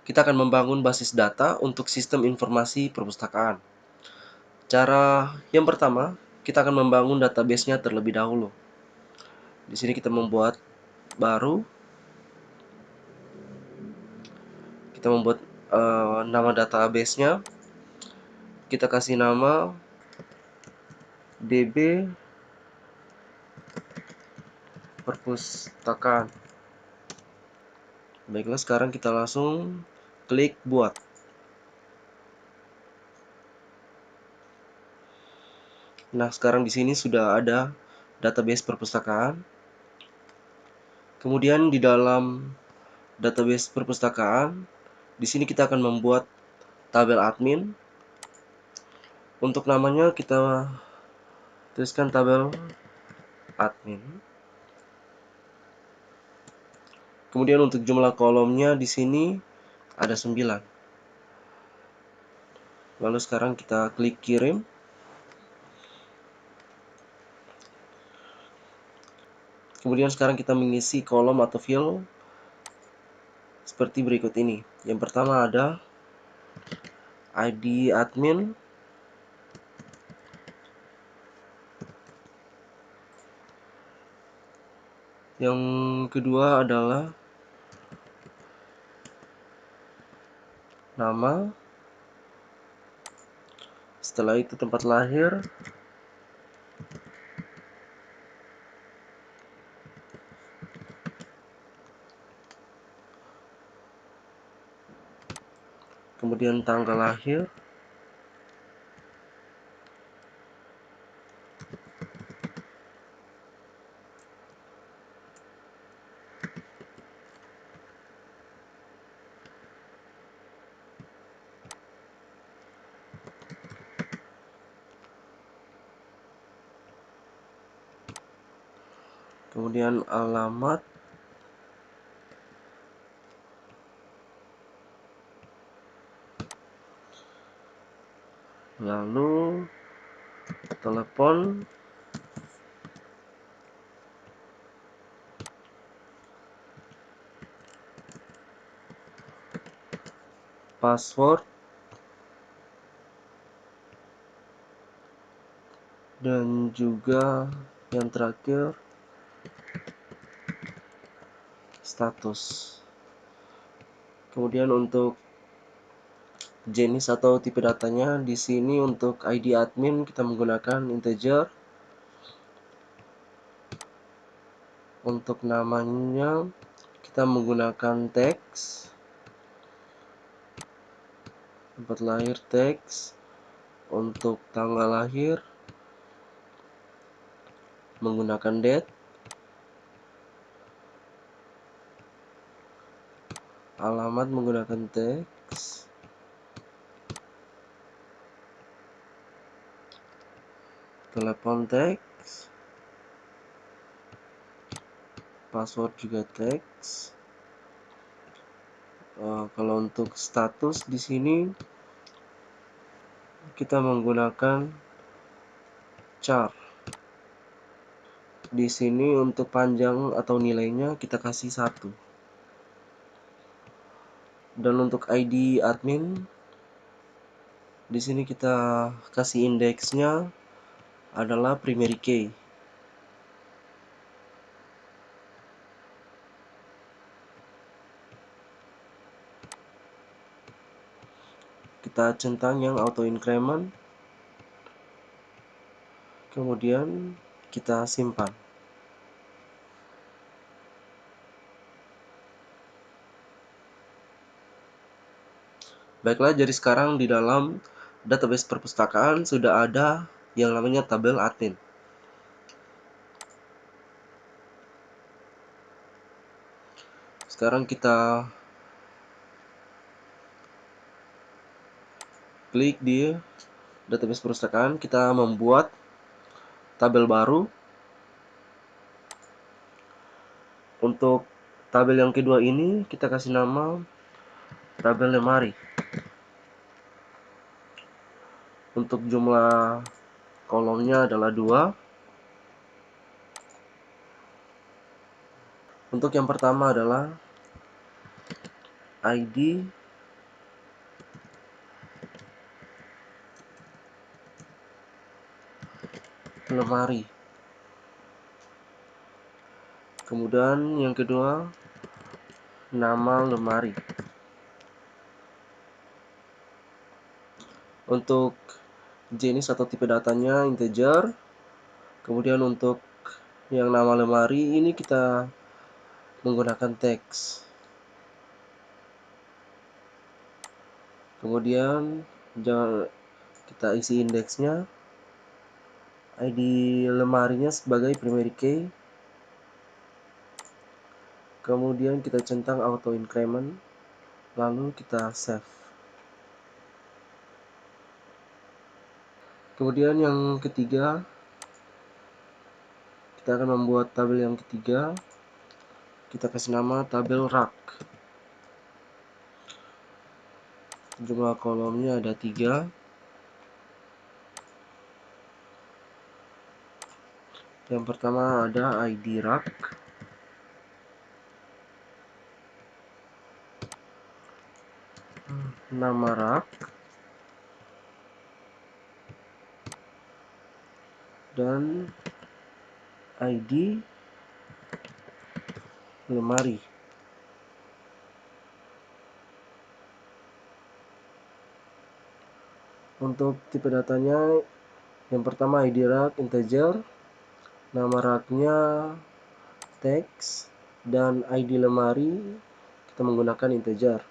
kita akan membangun basis data untuk sistem informasi perpustakaan. Cara yang pertama, kita akan membangun database-nya terlebih dahulu. Di sini kita membuat baru. Kita membuat nama database-nya. Kita kasih nama DB perpustakaan. Baiklah, sekarang kita langsung klik buat. Nah, sekarang di sini sudah ada database perpustakaan. Kemudian di dalam database perpustakaan, di sini kita akan membuat tabel admin. Untuk namanya kita tuliskan tabel admin. Kemudian untuk jumlah kolomnya di sini ada 9. Lalu sekarang kita klik kirim. Kemudian sekarang kita mengisi kolom atau field seperti berikut ini. Yang pertama ada ID admin. Yang kedua adalah nama. Setelah itu tempat lahir. Kemudian tanggal lahir. Kemudian alamat. Lalu telepon. Password. Dan juga yang terakhir status. Kemudian untuk jenis atau tipe datanya di sini untuk ID admin kita menggunakan integer. Untuk namanya kita menggunakan teks. Tempat lahir teks. Untuk tanggal lahir menggunakan date. Alamat menggunakan teks. Telepon teks. Password juga teks. Kalau untuk status di sini kita menggunakan char. Di sini untuk panjang atau nilainya kita kasih 1. Dan untuk ID admin di sini kita kasih indeksnya adalah primary key. Kita centang yang auto increment. Kemudian kita simpan. Baiklah, jadi sekarang di dalam database perpustakaan sudah ada yang namanya tabel admin. Sekarang kita klik di database perpustakaan, kita membuat tabel baru. Untuk tabel yang kedua ini kita kasih nama tabel lemari. Untuk jumlah kolomnya adalah 2. Untuk yang pertama adalah ID lemari. Kemudian yang kedua, nama lemari. Untuk jenis atau tipe datanya integer. Kemudian untuk yang nama lemari ini kita menggunakan teks. Kemudian kita isi indeksnya, ID lemarinya sebagai primary key. Kemudian kita centang auto increment, lalu kita save. Kemudian yang ketiga, kita akan membuat tabel yang ketiga. Kita kasih nama tabel rak. Jumlah kolomnya ada 3. Yang pertama ada ID rak, nama rak, dan ID lemari. Untuk tipe datanya, yang pertama ID rak integer, nama raknya teks, dan ID lemari kita menggunakan integer.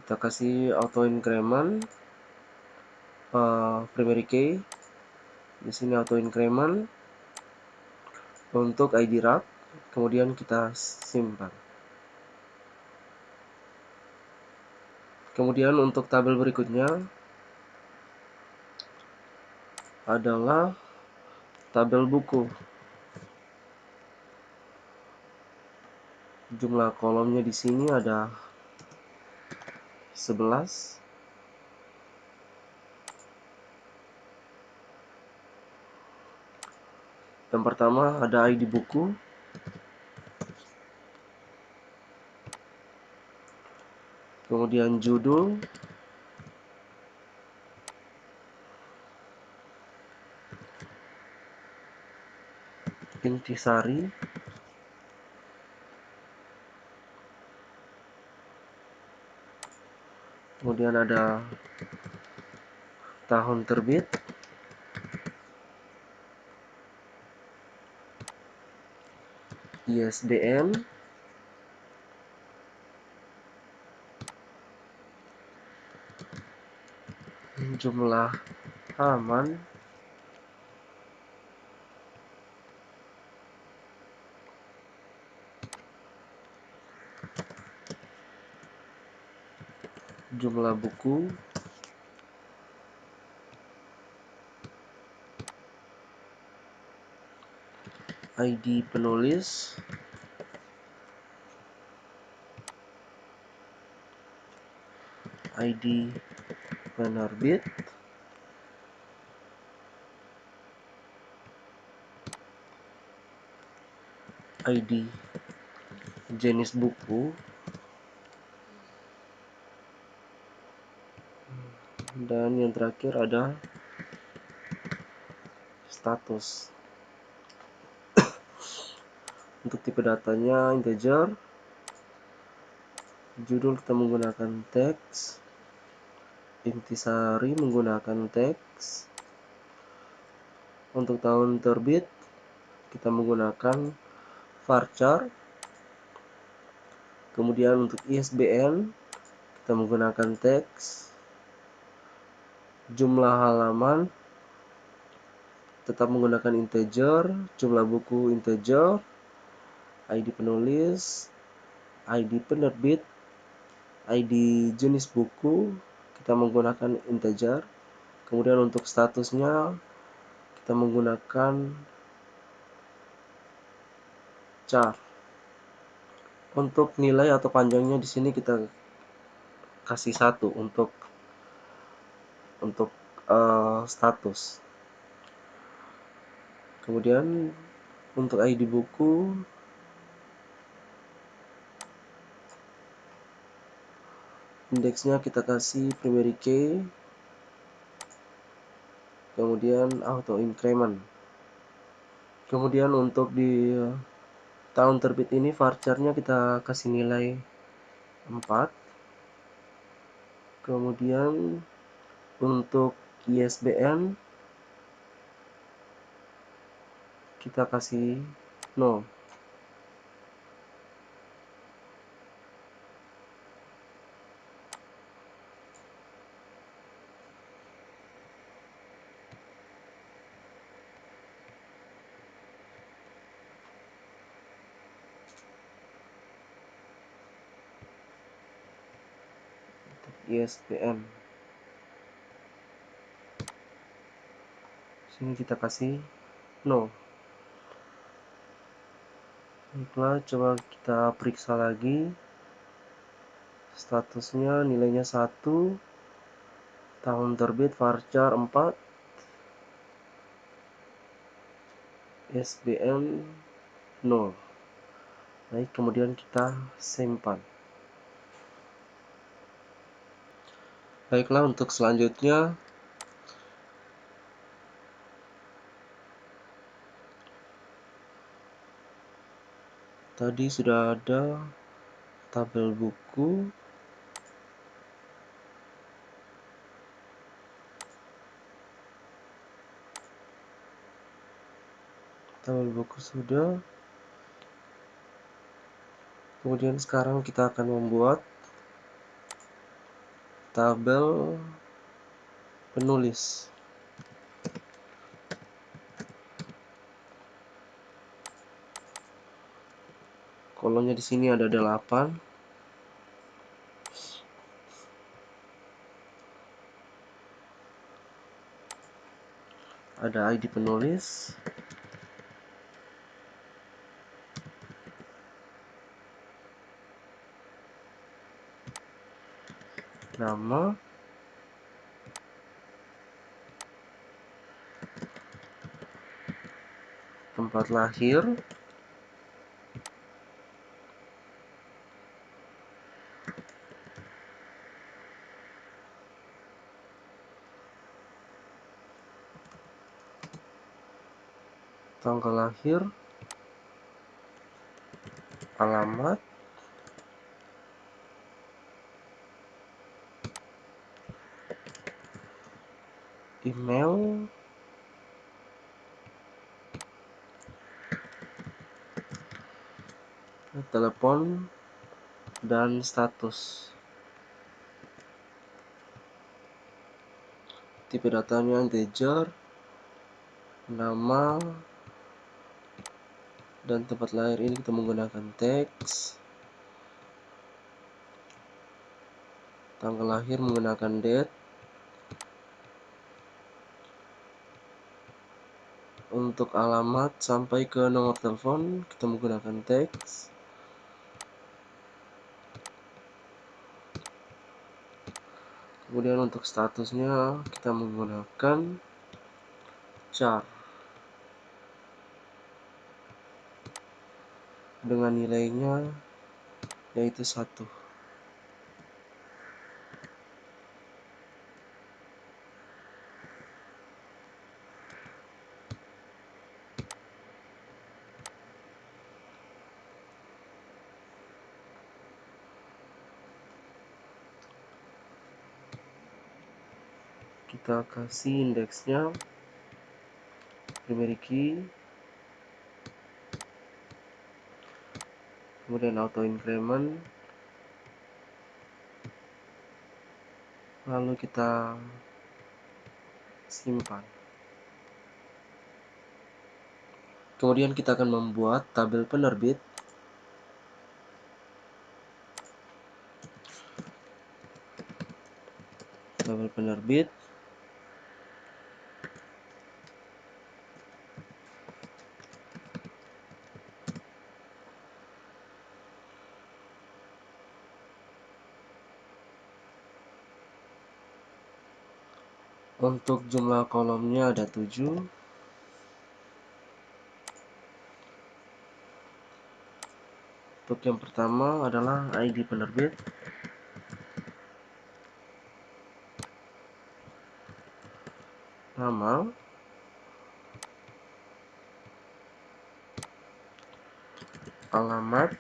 Kita kasih auto increment primary key. Di sini auto increment untuk ID rak, kemudian kita simpan. Kemudian untuk tabel berikutnya adalah tabel buku. Jumlah kolomnya di sini ada 11. Yang pertama ada ID buku, kemudian judul, intisari, kemudian ada tahun terbit, ISBN, jumlah halaman, jumlah buku, ID penulis, ID penerbit, ID jenis buku, dan yang terakhir ada status. Untuk tipe datanya integer, judul kita menggunakan teks, intisari menggunakan teks, untuk tahun terbit kita menggunakan varchar, kemudian untuk ISBN kita menggunakan teks, jumlah halaman tetap menggunakan integer, jumlah buku integer, ID penulis, ID penerbit, ID jenis buku kita menggunakan integer. Kemudian untuk statusnya kita menggunakan char. Untuk nilai atau panjangnya di sini kita kasih 1 untuk status. Kemudian Untuk ID buku, indeksnya kita kasih primary key, kemudian auto increment. Kemudian untuk di tahun terbit ini varchar-nya kita kasih nilai 4. Kemudian untuk ISBN kita kasih 0. ISBN sini kita kasih 0. Baiklah, coba kita periksa lagi. Statusnya nilainya 1, tahun terbit varchar 4, ISBN 0. Baik, kemudian kita simpan. Baiklah, untuk selanjutnya tadi sudah ada tabel buku, sudah. Kemudian sekarang kita akan membuat tabel penulis. Kolomnya di sini ada 8. Ada ID penulis, nama, tempat lahir, tanggal lahir, alamat, email, telepon, dan status. Tipe datanya integer, nama, dan tempat lahir ini kita menggunakan teks. Tanggal lahir menggunakan date. Untuk alamat sampai ke nomor telepon kita menggunakan teks. Kemudian untuk statusnya kita menggunakan char dengan nilainya yaitu 1. Kita kasih indeksnya primary key, kemudian auto increment, lalu kita simpan. Kemudian kita akan membuat tabel penerbit. Tabel penerbit untuk jumlah kolomnya ada 7. Untuk yang pertama adalah ID penerbit, nama, alamat,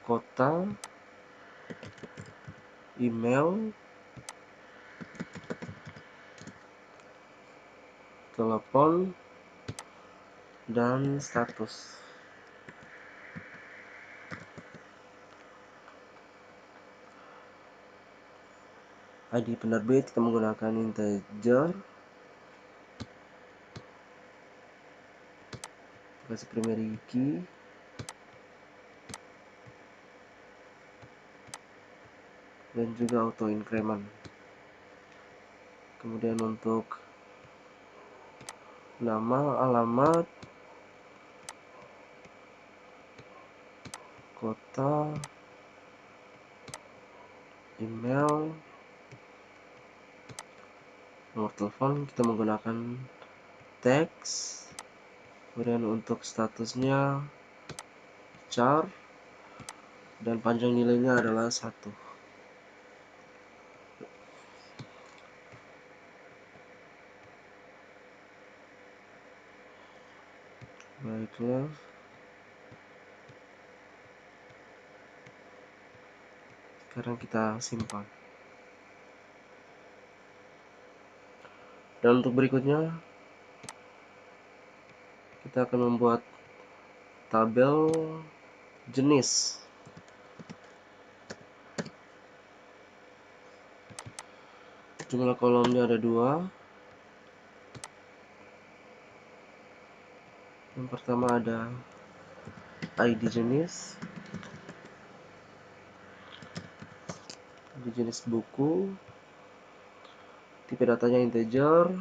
kota, email, telepon, dan status. ID penerbit kita menggunakan integer, kasih primary key, dan juga auto increment. Kemudian untuk nama, alamat, kota, email, nomor telepon kita menggunakan teks. Kemudian untuk statusnya char, dan panjang nilainya adalah 1. Baiklah, sekarang kita simpan. Dan untuk berikutnya kita akan membuat tabel jenis. Jumlah kolomnya ada 2. Yang pertama ada ID jenis, buku, tipe datanya integer,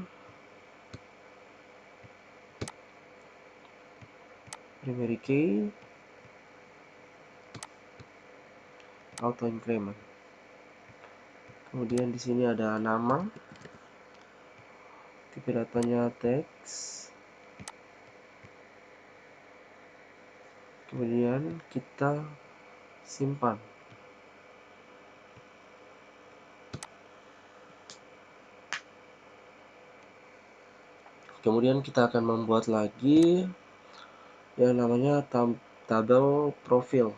primary key, auto increment. Kemudian di sini ada nama, tipe datanya teks. Kemudian kita simpan. Kemudian kita akan membuat lagi yang namanya tabel profil.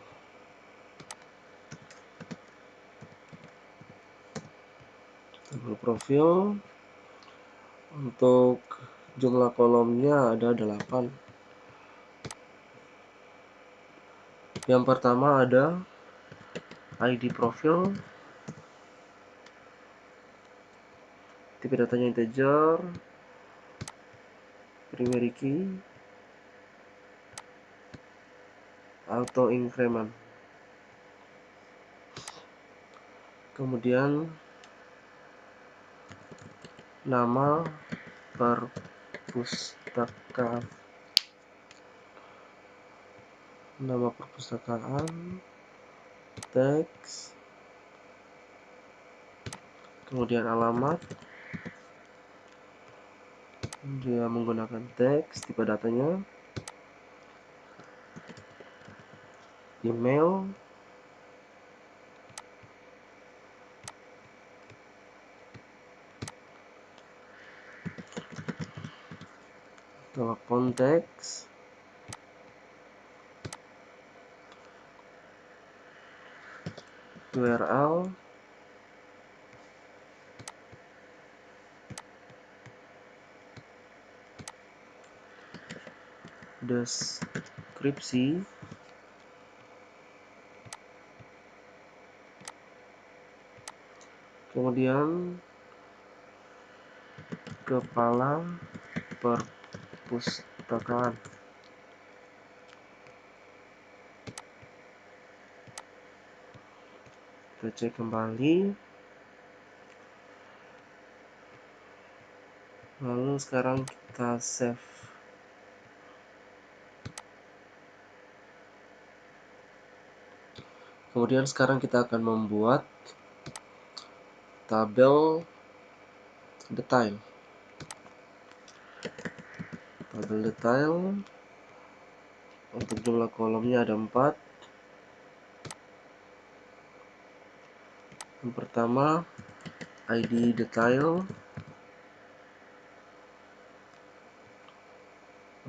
Tabel profil untuk jumlah kolomnya ada 8. Yang pertama ada ID profil, tipe datanya integer, primary key, auto increment. Kemudian nama perpustakaan, teks, kemudian alamat, dia menggunakan teks, tipe datanya, email, telepon teks, URL, deskripsi, kemudian kepala perpustakaan. Kita cek kembali. Lalu sekarang kita save. Kemudian sekarang kita akan membuat tabel detail. tabel detail. Untuk jumlah kolomnya ada 4. Yang pertama ID detail.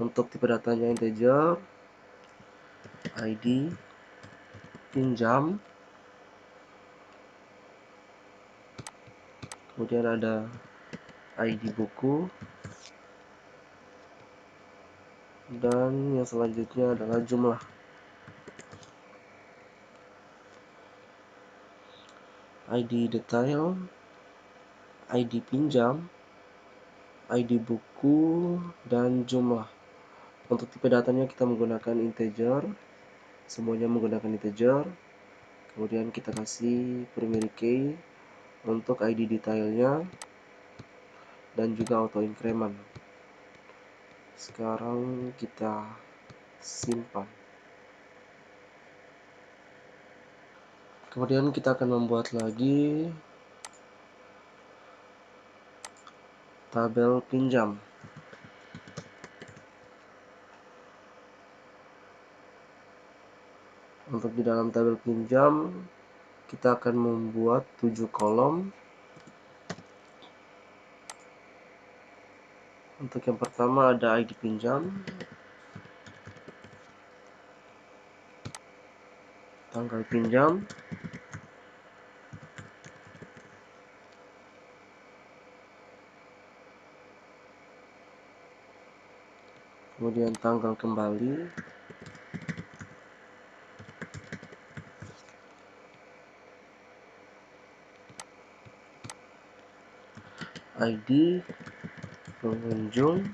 Untuk tipe datanya integer. ID pinjam. Kemudian ada ID buku. Dan yang selanjutnya adalah jumlah. ID detail, ID pinjam, ID buku, dan jumlah. Untuk tipe datanya kita menggunakan integer, semuanya menggunakan integer. Kemudian kita kasih primary key untuk ID detailnya dan juga auto increment. Sekarang kita simpan. Kemudian kita akan membuat lagi tabel pinjam. Untuk di dalam tabel pinjam, kita akan membuat 7 kolom. Untuk yang pertama ada ID pinjam, tanggal pinjam, kemudian tanggal kembali, ID pengunjung,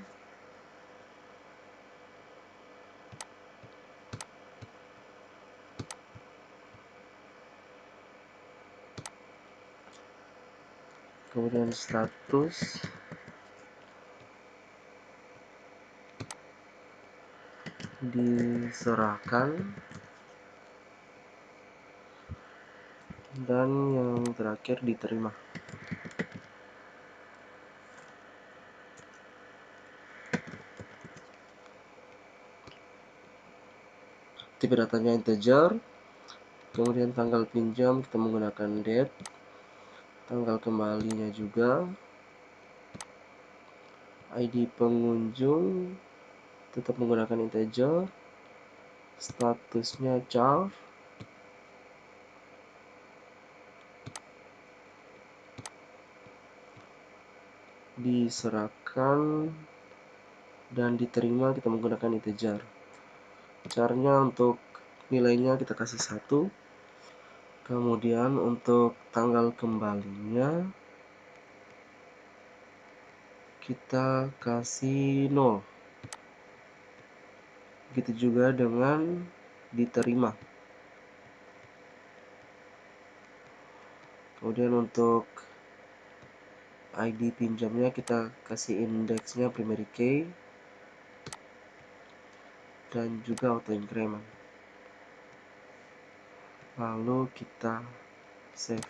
kemudian status, diserahkan, dan yang terakhir diterima. Tipe datanya integer, kemudian tanggal pinjam kita menggunakan date, tanggal kembalinya juga, ID pengunjung tetap menggunakan integer, statusnya char, diserahkan, dan diterima kita menggunakan integer. Caranya untuk nilainya kita kasih 1. Kemudian untuk tanggal kembalinya kita kasih 0. Begitu juga dengan diterima. Kemudian untuk ID pinjamnya kita kasih indeksnya primary key dan juga auto increment. Lalu kita save.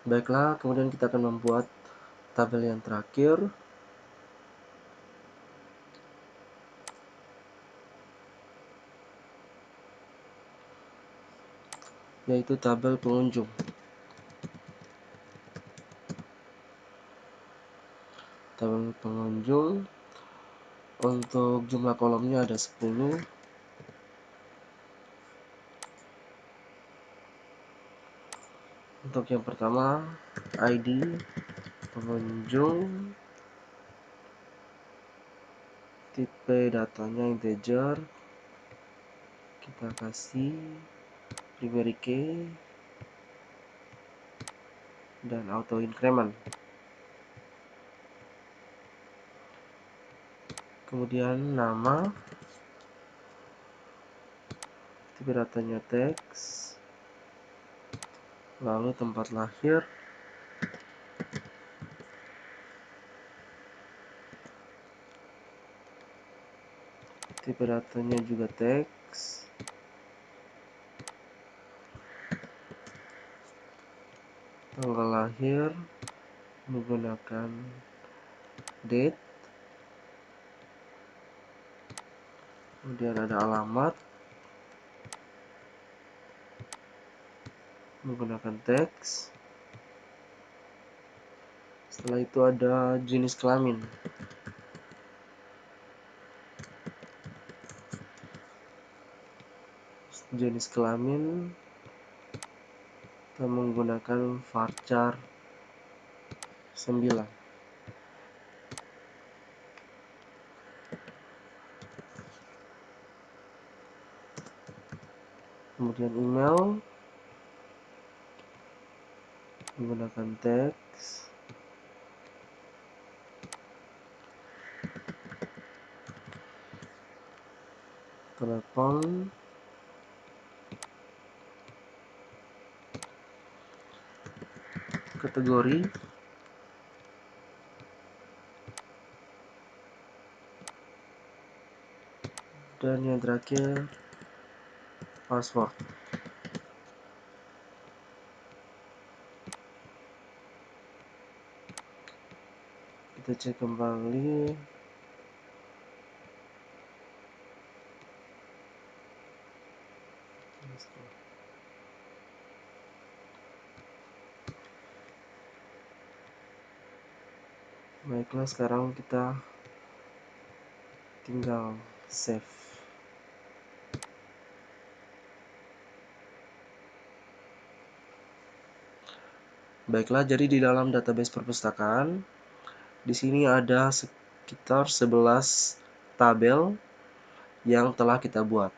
Baiklah, kemudian kita akan membuat tabel yang terakhir, yaitu tabel pengunjung. Tabel pengunjung, untuk jumlah kolomnya ada 10. Untuk yang pertama ID pengunjung, tipe datanya integer, kita kasih primary key dan auto increment. Kemudian nama, tipe datanya teks, lalu tempat lahir, tipe datanya juga teks, tanggal lahir, menggunakan date, kemudian ada alamat, menggunakan teks. Setelah itu ada jenis kelamin. Jenis kelamin kita menggunakan varchar 9. Kemudian email menggunakan teks. Telepon, kategori, dan yang terakhir password. Kita cek kembali. Baiklah, sekarang kita tinggal save. Baiklah, jadi di dalam database perpustakaan di sini ada sekitar 11 tabel yang telah kita buat.